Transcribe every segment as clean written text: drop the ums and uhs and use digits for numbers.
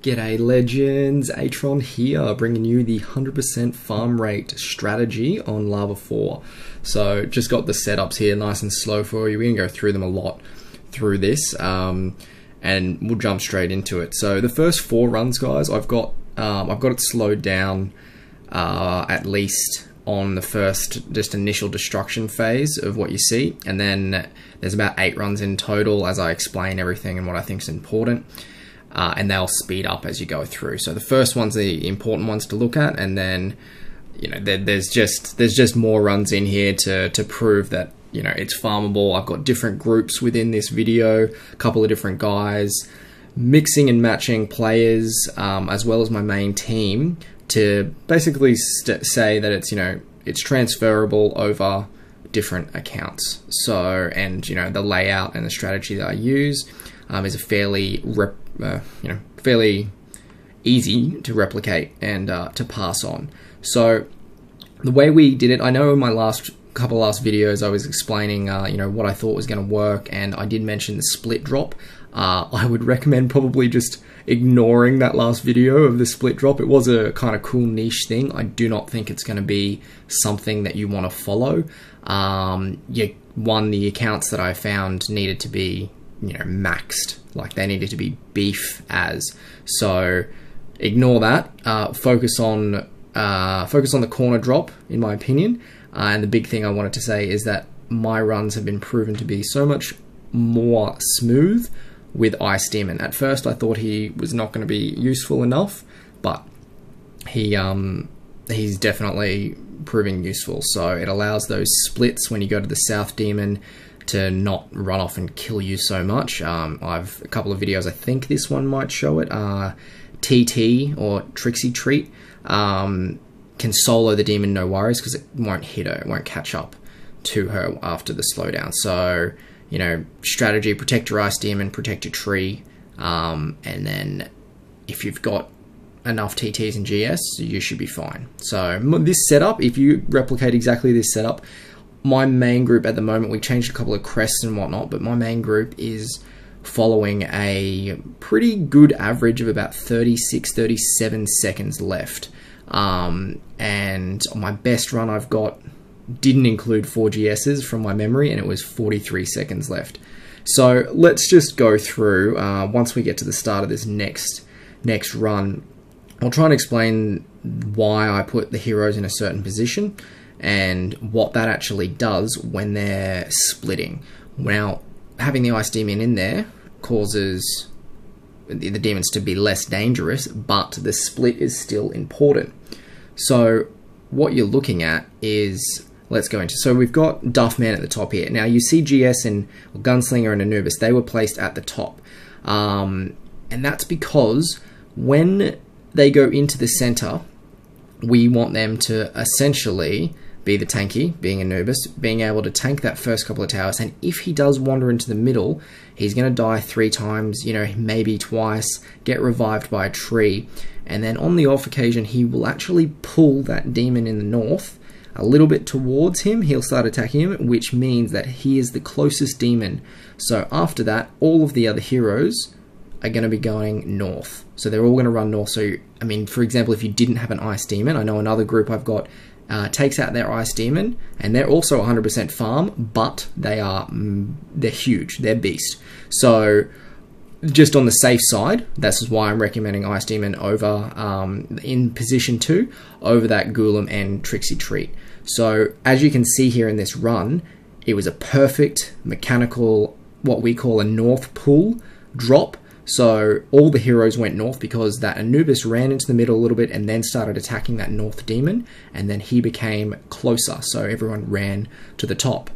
G'day legends, ATRON here, bringing you the 100% farm rate strategy on Lava 4. So just got the setups here nice and slow for you. We're going to go through them a lot through this, and we'll jump straight into it. So the first 4 runs, guys, I've got it slowed down at least on the first just initial destruction phase of what you see, and then there's about 8 runs in total as I explain everything and what I think is important. And they'll speed up as you go through. So the first one's the important ones to look at, and then there's just more runs in here to prove that it's farmable. I've got different groups within this video, a couple of different guys, mixing and matching players, as well as my main team, to basically say that it's transferable over different accounts. So, and the layout and the strategy that I use is a fairly easy to replicate and to pass on. So the way we did it, I know in my couple last videos I was explaining what I thought was going to work, and I did mention the split drop. I would recommend probably just ignoring that last video of the split drop. It was a kind of cool niche thing. I do not think it's going to be something that you want to follow. The accounts that I found needed to be maxed, like they needed to be beef as. So ignore that. Focus on the corner drop, in my opinion. And the big thing I wanted to say is that my runs have been proven to be so much more smooth with Ice Demon. At first I thought he was not going to be useful enough, but he's definitely proving useful. So it allows those splits when you go to the South Demon to not run off and kill you so much. I've a couple of videos, I think this one might show it. TT or Trixie Treat can solo the demon, no worries, because it won't hit her, it won't catch up to her after the slowdown. So strategy: protect your Ice Demon, protect your tree, and then if you've got enough TTs and GS, you should be fine. So this setup, if you replicate exactly this setup, my main group at the moment, we changed a couple of crests and whatnot, but my main group is following a pretty good average of about 36-37 seconds left. And my best run I've got didn't include 4 GSs from my memory, and it was 43 seconds left. So let's just go through, once we get to the start of this next run, I'll try and explain why I put the heroes in a certain position and what that actually does when they're splitting. Now, having the Ice Demon in there causes the demons to be less dangerous, but the split is still important. So what you're looking at is, let's go into, so we've got Duffman at the top here. Now you see GS and Gunslinger and Anubis, they were placed at the top. And that's because when they go into the center, we want them to essentially be the tanky, being Anubis, being able to tank that first couple of towers, and if he does wander into the middle, he's going to die 3 times, maybe twice, get revived by a tree, and then on the off occasion, he will actually pull that demon in the north a little bit towards him. He'll start attacking him, which means that he is the closest demon. So after that, all of the other heroes are going to be going north. So they're all going to run north. So, I mean, for example, if you didn't have an Ice Demon, I know another group I've got takes out their Ice Demon, and they're also 100% farm, but they're huge, they're beast. So just on the safe side, this is why I'm recommending Ice Demon over in position 2 over that Ghoulem and Trixie Treat. So as you can see here in this run, it was a perfect mechanical, what we call a north pull drop. So all the heroes went north because that Anubis ran into the middle a little bit and then started attacking that north demon, and then he became closer, so everyone ran to the top.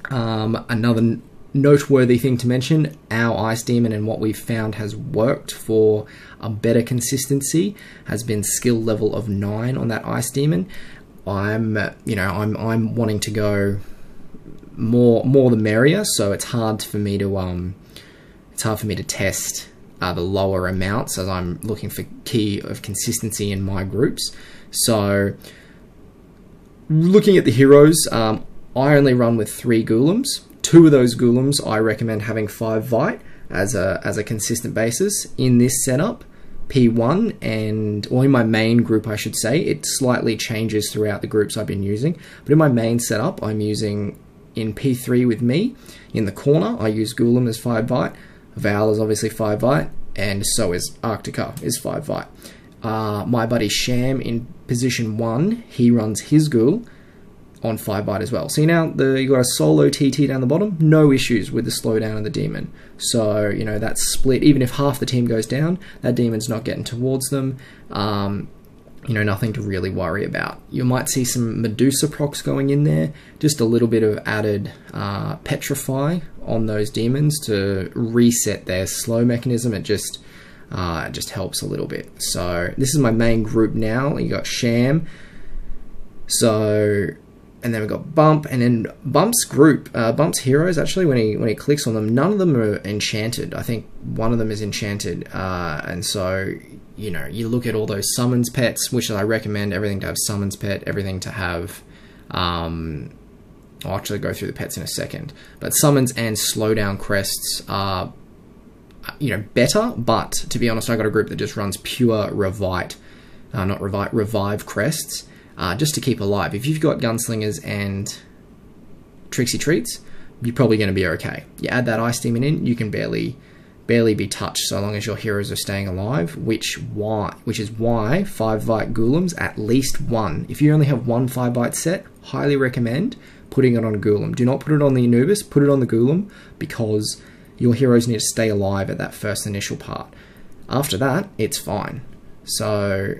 Another noteworthy thing to mention, our Ice Demon and what we've found has worked for a better consistency has been skill level of 9 on that Ice Demon. I'm wanting to go more the merrier, so it's hard for me to test the lower amounts as I'm looking for key of consistency in my groups. So looking at the heroes, I only run with 3 Ghoulems. 2 of those Ghoulems I recommend having 5 Vite as a consistent basis. In this setup, P1 or in my main group I should say. It slightly changes throughout the groups I've been using, but in my main setup I'm using in P3 with me. In the corner I use Ghoulem as 5 Vite, Val is obviously 5 Vite, and so is Arctica is 5 Vite. My buddy Sham in position 1, he runs his Ghoul on 5 Vite as well. See now, you got a solo TT down the bottom, no issues with the slowdown of the demon. So, you know, that's split. Even if half the team goes down, that demon's not getting towards them. You know, nothing to really worry about. You might see some Medusa procs going in there, just a little bit of added petrify on those demons to reset their slow mechanism. It just helps a little bit. So this is my main group now. You got Sham. So, and then we've got Bump, and then Bump's group, Bump's heroes, actually, when he clicks on them, none of them are enchanted. I think one of them is enchanted, and so, you know, you look at all those summons pets, which I recommend everything to have summons pet, everything to have, I'll actually go through the pets in a second, but summons and slowdown crests are, you know, better, but to be honest, I got a group that just runs pure revive crests, just to keep alive. If you've got gunslingers and Trixie treats, you're probably going to be okay. You add that ice demon in, you can barely be touched so long as your heroes are staying alive, which is why 5 Vite Ghoulems, at least one. If you only have one 5 Vite set, highly recommend putting it on a Ghoulem. Do not put it on the Anubis, put it on the Ghoulem, because your heroes need to stay alive at that first initial part. After that, it's fine. So,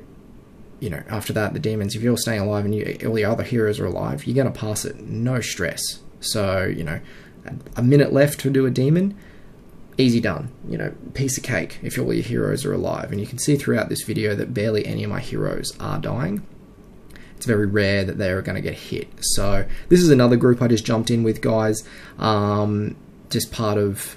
you know, after that, the demons, if you're staying alive and all the other heroes are alive, you're going to pass it, no stress. So, you know, a minute left to do a demon, easy done. You know, piece of cake if all your heroes are alive. And you can see throughout this video that barely any of my heroes are dying. It's very rare that they're going to get hit. So this is another group I just jumped in with, guys. Just part of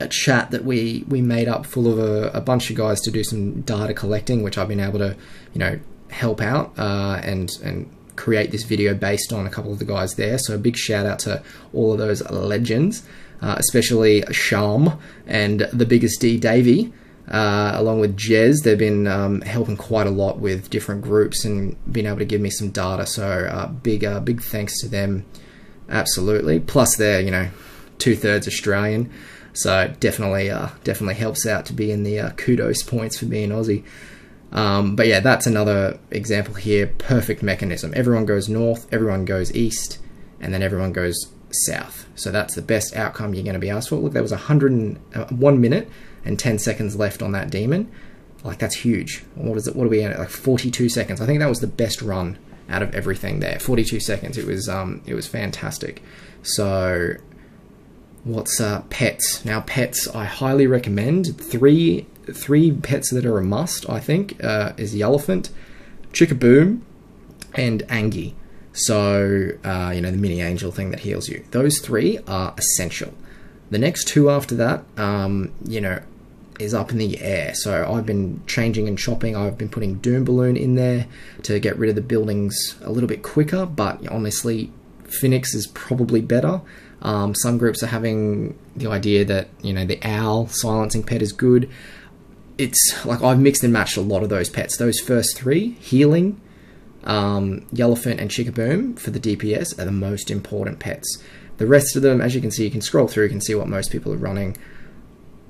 a chat that we made up full of a bunch of guys to do some data collecting, which I've been able to, you know, help out and create this video based on a couple of the guys there. So a big shout out to all of those legends, especially Sham and the biggest D, Davy, along with Jez. They've been helping quite a lot with different groups and been able to give me some data. So big thanks to them, absolutely. Plus they're, you know, 2/3 Australian. So definitely helps out to be in the kudos points for being Aussie. But yeah, that's another example here. Perfect mechanism. Everyone goes north, everyone goes east, and then everyone goes south. So that's the best outcome you're going to be asked for. Look, there was 1 minute and 10 seconds left on that demon. Like, that's huge. What is it? What are we at? Like 42 seconds. I think that was the best run out of everything there. 42 seconds. It was fantastic. So what's pets? Now pets, I highly recommend three pets that are a must, I think, is the elephant, Chickaboom, and Angie. So you know, the mini angel thing that heals you. Those 3 are essential. The next 2 after that, you know, is up in the air. So I've been changing and chopping. I've been putting Doom Balloon in there to get rid of the buildings a little bit quicker, but honestly, Phoenix is probably better. Some groups are having the idea that, you know, the owl silencing pet is good. It's like I've mixed and matched a lot of those pets. Those first 3, healing, Yellowfin, and Chickaboom for the DPS, are the most important pets. The rest of them, as you can see, you can scroll through, you can see what most people are running.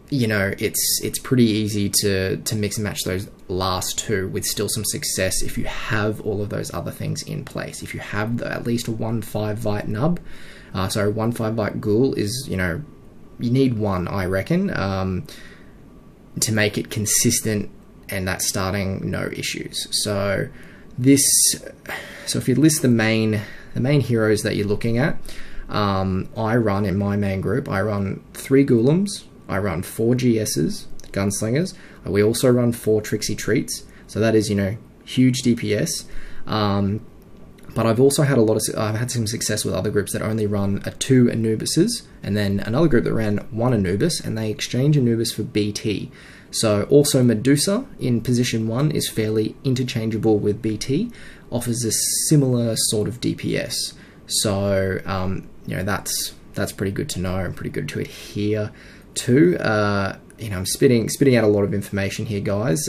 You know, it's pretty easy to mix and match those last 2 with still some success if you have all of those other things in place. If you have at least a 1/5 Vite nub, so 1/5 Vite Ghoul is, you know, you need 1, I reckon, to make it consistent and that starting no issues. So if you list the main heroes that you're looking at, I run in my main group, I run 3 Ghoulems, I run 4 GSs, gunslingers. We also run 4 Trixie treats, so that is, you know, huge DPS. But I've also had I've had some success with other groups that only run 2 Anubises, and then another group that ran 1 Anubis, and they exchange Anubis for BT. So also Medusa in position 1 is fairly interchangeable with BT, offers a similar sort of DPS. So you know, that's pretty good to know and pretty good to adhere to. I'm spitting out a lot of information here, guys.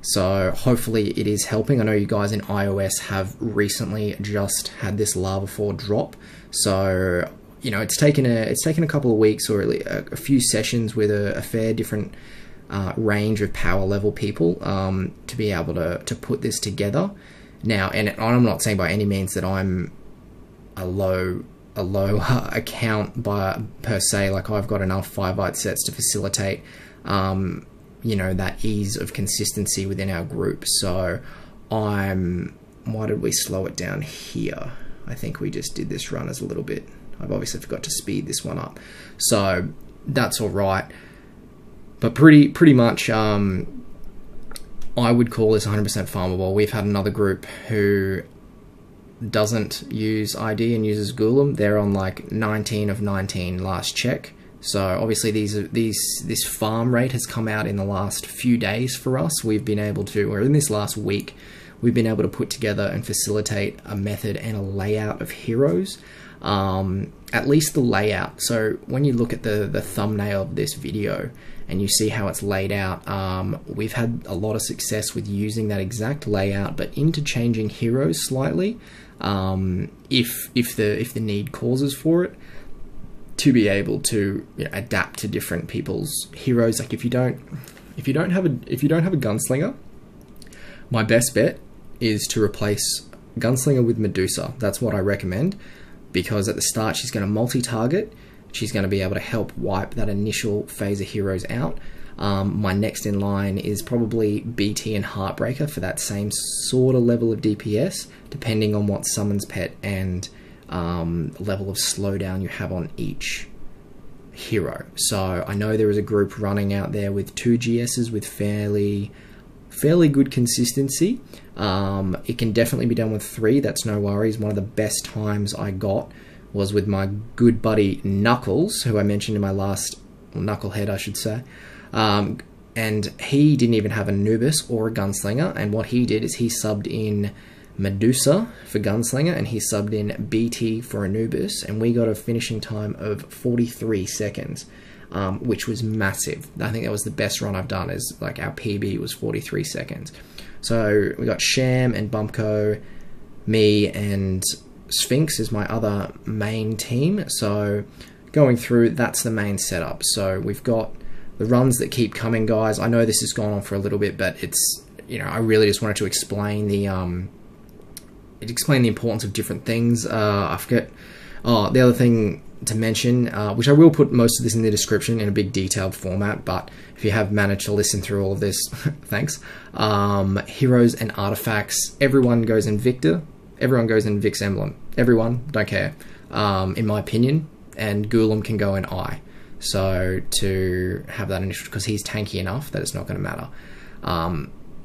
So hopefully it is helping. I know you guys in iOS have recently just had this lava 4 drop, so it's taken a couple of weeks or a few sessions with a fair different range of power level people to be able to put this together. Now, and I'm not saying by any means that I'm a low account per se. Like, I've got enough 5 Vite sets to facilitate that ease of consistency within our group. So why did we slow it down here? I think we just did this run as a little bit. I've obviously forgot to speed this one up, so that's all right. But pretty much, I would call this 100% farmable. We've had another group who doesn't use ID and uses Ghoulem. They're on like 19 of 19 last check. So obviously this farm rate has come out in the last few days for us. We've been able to, or in this last week, we've been able to put together and facilitate a method and a layout of heroes. At least the layout. So when you look at the thumbnail of this video and you see how it's laid out, we've had a lot of success with using that exact layout, but interchanging heroes slightly, if the need causes for it, to be able to adapt to different people's heroes. Like, if you don't have a gunslinger, my best bet is to replace gunslinger with Medusa. That's what I recommend, because at the start she's going to multi-target. She's going to be able to help wipe that initial phase of heroes out. My next in line is probably BT and Heartbreaker for that same sort of level of DPS, depending on what summons pet and level of slowdown you have on each hero. So I know there is a group running out there with 2 GSs with fairly good consistency. It can definitely be done with 3. That's no worries. One of the best times I got was with my good buddy Knuckles, who I mentioned in my last, Knucklehead I should say, and he didn't even have Anubis or a gunslinger, and what he did is he subbed in Medusa for gunslinger and he subbed in BT for Anubis, and we got a finishing time of 43 seconds, which was massive. I think that was the best run I've done, is like our PB was 43 seconds. So we got Sham and Bumpco, me and Sphinx is my other main team. So going through, that's the main setup. So we've got the runs that keep coming, guys. I know this has gone on for a little bit, but it's, I really just wanted to explain the importance of different things. I forget. Oh, the other thing to mention, which I will put most of this in the description in a big detailed format, but if you have managed to listen through all of this, thanks. Heroes and artifacts. Everyone goes in Victor. Everyone goes in Vic's emblem. Everyone, don't care, in my opinion. And Ghoulem can go in I. So to have that initial, because he's tanky enough that it's not going to matter.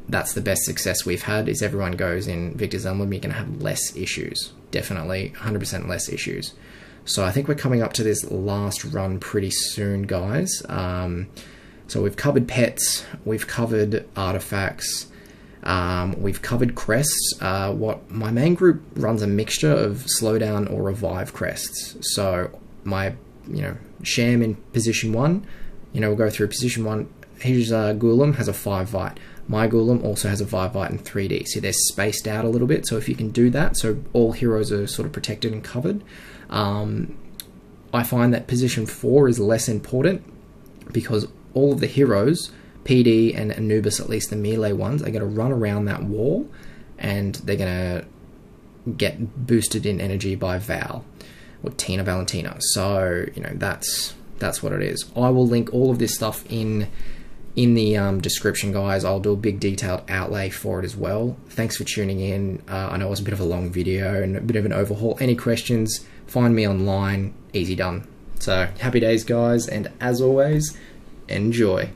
That's the best success we've had, is everyone goes in Victor's emblem. You're going to have less issues. Definitely 100% less issues. So I think we're coming up to this last run pretty soon, guys. So we've covered pets, we've covered artifacts, we've covered crests. What my main group runs a mixture of slowdown or revive crests. So my, Sham in position 1, we'll go through position 1. His Ghoulem has a 5 Vite. My Ghoulem also has a 5 Vite and 3D. So they're spaced out a little bit. So if you can do that, so all heroes are sort of protected and covered. I find that position 4 is less important, because all of the heroes, PD and Anubis, at least the melee ones, are going to run around that wall, and they're going to get boosted in energy by Val or Tina Valentina. So that's what it is. I will link all of this stuff in the description, guys. I'll do a big detailed outlay for it as well. Thanks for tuning in. I know it was a bit of a long video and a bit of an overhaul. Any questions, find me online. Easy done. So happy days, guys, and as always, enjoy.